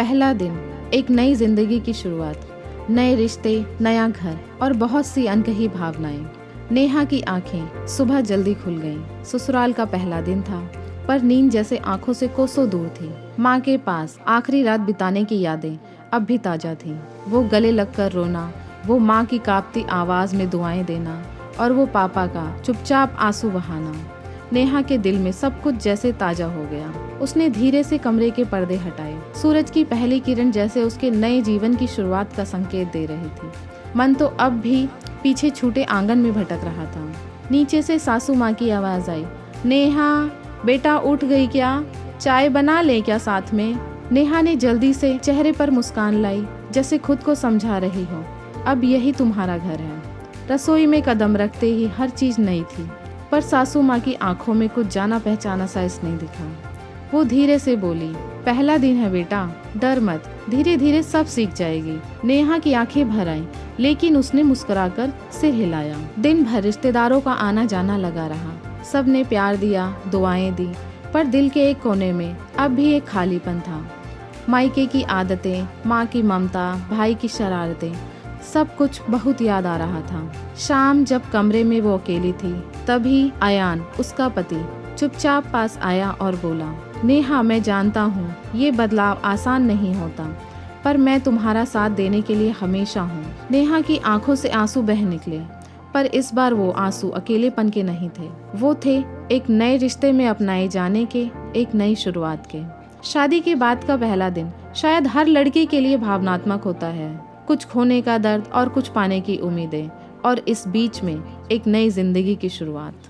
पहला दिन, एक नई जिंदगी की शुरुआत, नए रिश्ते, नया घर और बहुत सी अनकही भावनाएं। नेहा की आंखें सुबह जल्दी खुल गईं। ससुराल का पहला दिन था, पर नींद जैसे आंखों से कोसों दूर थी। माँ के पास आखिरी रात बिताने की यादें अब भी ताजा थीं। वो गले लगकर रोना, वो माँ की कांपती आवाज में दुआएं देना और वो पापा का चुपचाप आंसू बहाना। नेहा के दिल में सब कुछ जैसे ताजा हो गया। उसने धीरे से कमरे के पर्दे हटाए। सूरज की पहली किरण जैसे उसके नए जीवन की शुरुआत का संकेत दे रही थी। मन तो अब भी पीछे छूटे आंगन में भटक रहा था। नीचे से सासू माँ की आवाज आई, नेहा बेटा उठ गई क्या? चाय बना ले क्या साथ में? नेहा ने जल्दी से चेहरे पर मुस्कान लाई, जैसे खुद को समझा रही हो, अब यही तुम्हारा घर है। रसोई में कदम रखते ही हर चीज नई थी, पर सासू माँ की आंखों में कुछ जाना पहचाना सा नहीं दिखा। वो धीरे से बोली, पहला दिन है बेटा, डर मत, धीरे धीरे सब सीख जाएगी। नेहा की आंखें भर आईं, लेकिन उसने मुस्कुराकर सिर हिलाया। दिन भर रिश्तेदारों का आना जाना लगा रहा। सब ने प्यार दिया, दुआएं दी, पर दिल के एक कोने में अब भी एक खालीपन था। मायके की आदतें, माँ की ममता, भाई की शरारतें, सब कुछ बहुत याद आ रहा था। शाम जब कमरे में वो अकेली थी, तभी अयान, उसका पति, चुपचाप पास आया और बोला, नेहा मैं जानता हूँ ये बदलाव आसान नहीं होता, पर मैं तुम्हारा साथ देने के लिए हमेशा हूँ। नेहा की आंखों से आंसू बह निकले, पर इस बार वो आंसू अकेलेपन के नहीं थे। वो थे एक नए रिश्ते में अपनाए जाने के, एक नई शुरुआत के। शादी के बाद का पहला दिन शायद हर लड़की के लिए भावनात्मक होता है। कुछ खोने का दर्द और कुछ पाने की उम्मीदें, और इस बीच में एक नई जिंदगी की शुरुआत।